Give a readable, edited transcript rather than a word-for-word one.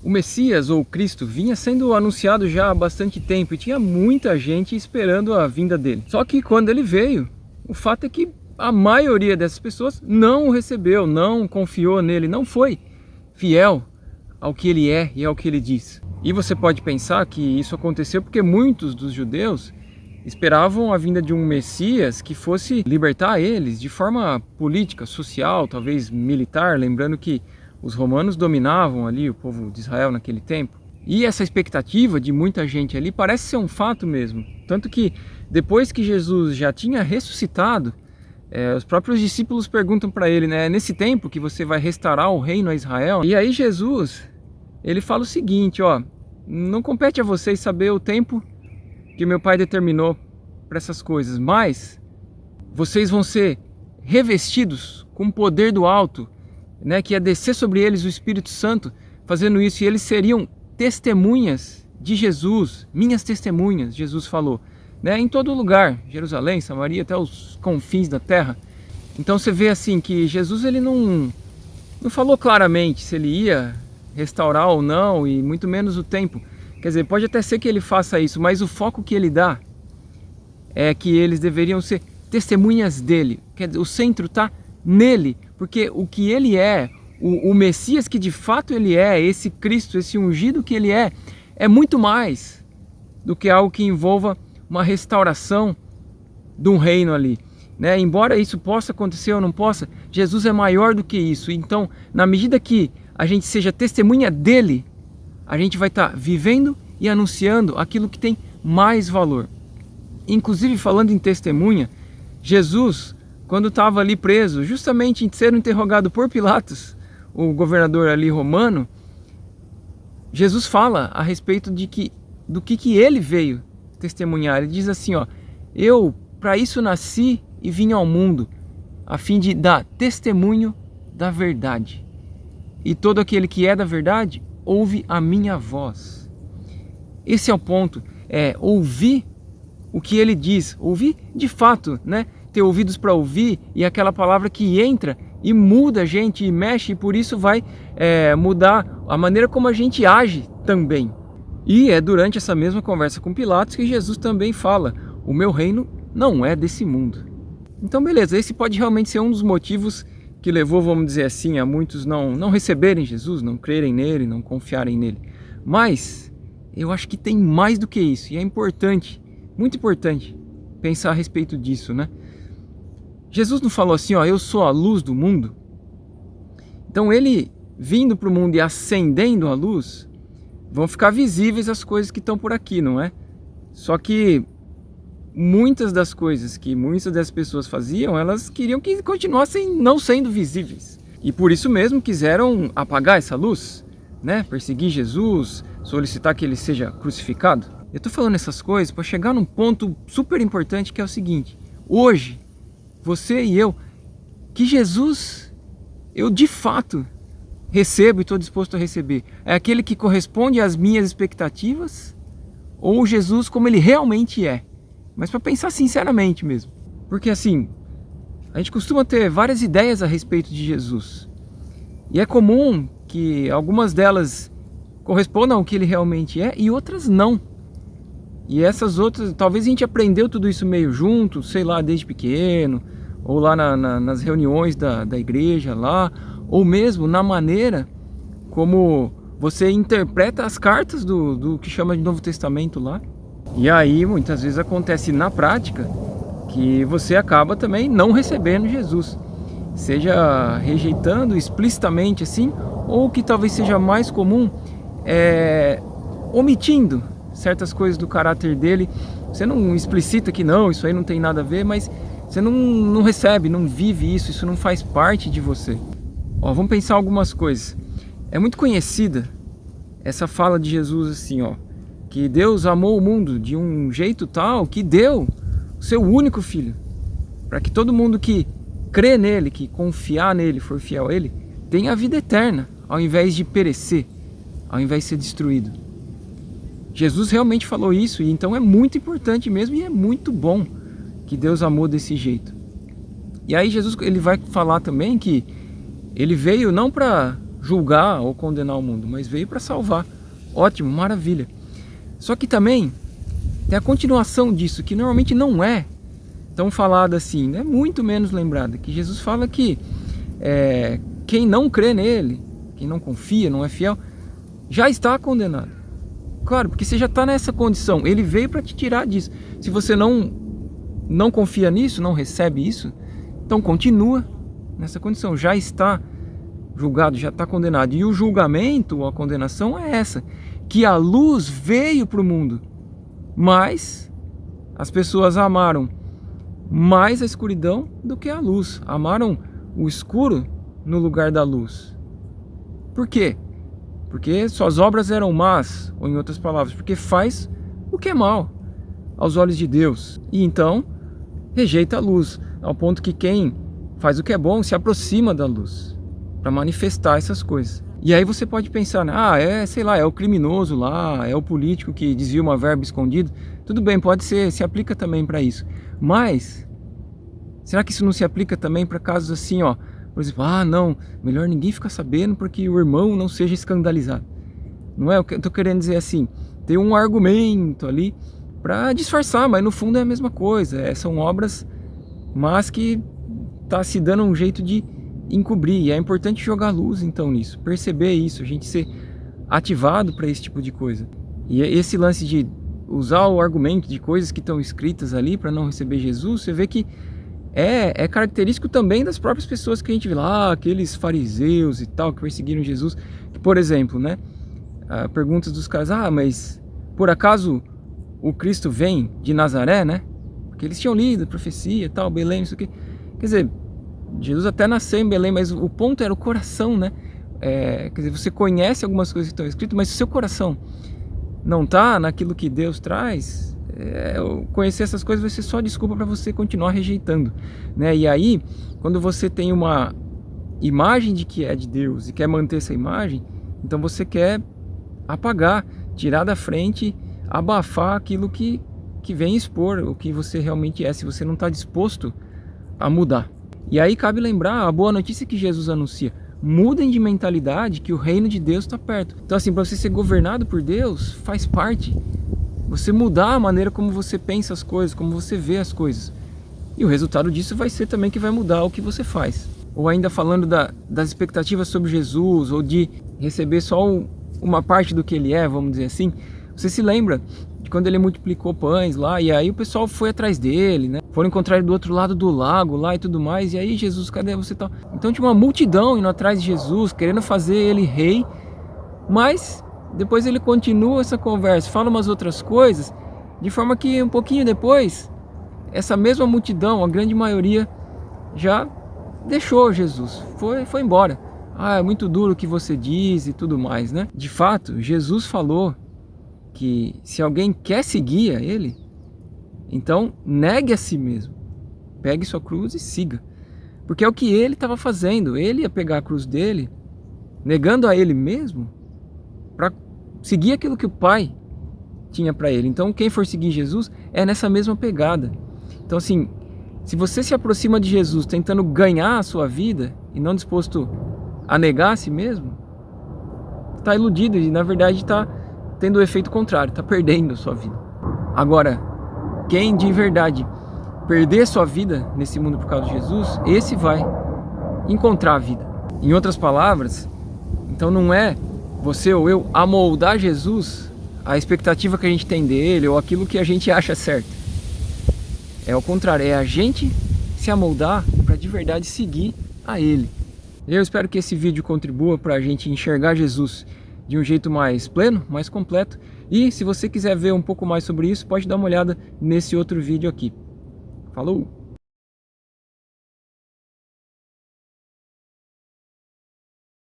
O Messias ou Cristo vinha sendo anunciado já há bastante tempo e tinha muita gente esperando a vinda dele. Só que quando ele veio, o fato é que a maioria dessas pessoas não o recebeu, não confiou nele, não foi fiel ao que ele é e ao que ele diz. E você pode pensar que isso aconteceu porque muitos dos judeus esperavam a vinda de um Messias que fosse libertar eles de forma política, social, talvez militar, lembrando que os romanos dominavam ali o povo de Israel naquele tempo. E essa expectativa de muita gente ali parece ser um fato mesmo. Tanto que depois que Jesus já tinha ressuscitado, os próprios discípulos perguntam para ele, né? É nesse tempo que você vai restaurar o reino a Israel? E aí Jesus, ele fala o seguinte, ó, não compete a vocês saber o tempo que meu Pai determinou para essas coisas, mas vocês vão ser revestidos com o poder do alto, né, que ia descer sobre eles o Espírito Santo, fazendo isso, e eles seriam testemunhas de Jesus, minhas testemunhas, Jesus falou, né, em todo lugar, Jerusalém, Samaria, até os confins da terra. Então você vê assim que Jesus ele não falou claramente se ele ia restaurar ou não, e muito menos o tempo. Quer dizer, pode até ser que ele faça isso, mas o foco que ele dá é que eles deveriam ser testemunhas dele. Quer dizer, o centro está nele, porque o que ele é, o Messias que de fato ele é, esse Cristo, esse ungido que ele é muito mais do que algo que envolva uma restauração de um reino ali, né? Embora isso possa acontecer ou não possa, Jesus é maior do que isso. Então, na medida que a gente seja testemunha dele, a gente vai estar vivendo e anunciando aquilo que tem mais valor. Inclusive, falando em testemunha, Jesus, quando estava ali preso, justamente em ser interrogado por Pilatos, o governador ali romano, Jesus fala a respeito do que ele veio testemunhar. Ele diz assim, ó, eu para isso nasci e vim ao mundo, a fim de dar testemunho da verdade. E todo aquele que é da verdade, ouve a minha voz. Esse é o ponto, é ouvir o que ele diz, ouvir de fato, né? Ter ouvidos para ouvir, e aquela palavra que entra e muda a gente e mexe, e por isso vai mudar a maneira como a gente age também. E é durante essa mesma conversa com Pilatos que Jesus também fala, o meu reino não é desse mundo. Então beleza, esse pode realmente ser um dos motivos que levou, vamos dizer assim, a muitos não receberem Jesus, não crerem nele, não confiarem nele. Mas eu acho que tem mais do que isso, e é importante, muito importante, pensar a respeito disso, né? Jesus não falou assim, ó, eu sou a luz do mundo? Então ele vindo para o mundo e acendendo a luz, vão ficar visíveis as coisas que estão por aqui, não é? Só que muitas das coisas que muitas das pessoas faziam, elas queriam que continuassem não sendo visíveis. E por isso mesmo quiseram apagar essa luz, né? Perseguir Jesus, solicitar que ele seja crucificado. Eu estou falando essas coisas para chegar num ponto super importante, que é o seguinte: hoje, você e eu, que Jesus, eu de fato recebo e estou disposto a receber, é aquele que corresponde às minhas expectativas, ou Jesus como ele realmente é? Mas para pensar sinceramente mesmo, porque assim, a gente costuma ter várias ideias a respeito de Jesus, e é comum que algumas delas correspondam ao que ele realmente é e outras não. E essas outras, talvez a gente aprendeu tudo isso meio junto, sei lá, desde pequeno, ou lá nas reuniões da igreja lá, ou mesmo na maneira como você interpreta as cartas do que chama de Novo Testamento lá. E aí muitas vezes acontece na prática que você acaba também não recebendo Jesus, seja rejeitando explicitamente assim, ou que talvez seja mais comum, omitindo certas coisas do caráter dele. Você não explicita que não, isso aí não tem nada a ver, mas você não recebe, não vive isso não faz parte de você. Ó, vamos pensar algumas coisas. É muito conhecida essa fala de Jesus assim, ó, que Deus amou o mundo de um jeito tal que deu o seu único filho, para que todo mundo que crê nele, que confiar nele, for fiel a ele, tenha a vida eterna, ao invés de perecer, ao invés de ser destruído. Jesus realmente falou isso, e então é muito importante mesmo, e é muito bom que Deus amou desse jeito. E aí Jesus ele vai falar também que ele veio não para julgar ou condenar o mundo, mas veio para salvar. Ótimo, maravilha. Só que também tem a continuação disso, que normalmente não é tão falada assim, é muito menos lembrada, que Jesus fala que quem não crê nele, quem não confia, não é fiel, já está condenado. Claro, porque você já está nessa condição, ele veio para te tirar disso. Se você não confia nisso, não recebe isso, então continua nessa condição, já está julgado, já está condenado. E o julgamento, ou a condenação é essa, que a luz veio para o mundo, mas as pessoas amaram mais a escuridão do que a luz, amaram o escuro no lugar da luz. Por quê? Porque suas obras eram más, ou em outras palavras, porque faz o que é mal aos olhos de Deus, e então rejeita a luz, ao ponto que quem faz o que é bom se aproxima da luz para manifestar essas coisas. E aí você pode pensar, sei lá, é o criminoso lá, é o político que desvia uma verba escondida. Tudo bem, pode ser, se aplica também para isso. Mas será que isso não se aplica também para casos assim, por exemplo, não, melhor ninguém ficar sabendo porque o irmão não seja escandalizado. Não é o que eu estou querendo dizer assim, tem um argumento ali para disfarçar, mas no fundo é a mesma coisa. São obras, mas que está se dando um jeito de encobrir, e é importante jogar luz então nisso, perceber isso, a gente ser ativado para esse tipo de coisa. E esse lance de usar o argumento de coisas que estão escritas ali para não receber Jesus, você vê que é característico também das próprias pessoas que a gente vê lá, aqueles fariseus e tal, que perseguiram Jesus, que, por exemplo, né, perguntas dos caras, mas por acaso o Cristo vem de Nazaré, né? Porque eles tinham lido a profecia e tal, Belém, isso aqui. Quer dizer, Jesus até nasceu em Belém, mas o ponto era o coração, né? Quer dizer, você conhece algumas coisas que estão escritas, mas se o seu coração não está naquilo que Deus traz, conhecer essas coisas vai ser só desculpa para você continuar rejeitando, né? E aí, quando você tem uma imagem de que é de Deus e quer manter essa imagem, então você quer apagar, tirar da frente, abafar aquilo que vem expor o que você realmente é, se você não está disposto a mudar. E aí cabe lembrar a boa notícia que Jesus anuncia: mudem de mentalidade, que o reino de Deus está perto. Então assim, para você ser governado por Deus, faz parte você mudar a maneira como você pensa as coisas, como você vê as coisas. E o resultado disso vai ser também que vai mudar o que você faz. Ou ainda falando das expectativas sobre Jesus, ou de receber só uma parte do que ele é, vamos dizer assim. Você se lembra de quando ele multiplicou pães lá, e aí o pessoal foi atrás dele, né? Foram encontrar ele do outro lado do lago lá e tudo mais, e aí Jesus, cadê você tal? Então tinha uma multidão indo atrás de Jesus, querendo fazer ele rei, mas depois ele continua essa conversa, fala umas outras coisas, de forma que um pouquinho depois, essa mesma multidão, a grande maioria, já deixou Jesus, foi embora. É muito duro o que você diz e tudo mais, né? De fato, Jesus falou que se alguém quer seguir a ele, então negue a si mesmo, pegue sua cruz e siga, porque é o que ele estava fazendo. Ele ia pegar a cruz dele, negando a ele mesmo, para seguir aquilo que o Pai tinha para ele. Então quem for seguir Jesus é nessa mesma pegada. Então assim, se você se aproxima de Jesus tentando ganhar a sua vida e não disposto a negar a si mesmo, está iludido e na verdade está tendo o efeito contrário, está perdendo a sua vida. Agora, quem de verdade perder sua vida nesse mundo por causa de Jesus, esse vai encontrar a vida. Em outras palavras, então não é você ou eu amoldar Jesus à expectativa que a gente tem dele ou aquilo que a gente acha certo. É o contrário, é a gente se amoldar para de verdade seguir a ele. Eu espero que esse vídeo contribua para a gente enxergar Jesus de um jeito mais pleno, mais completo. E se você quiser ver um pouco mais sobre isso, pode dar uma olhada nesse outro vídeo aqui. Falou!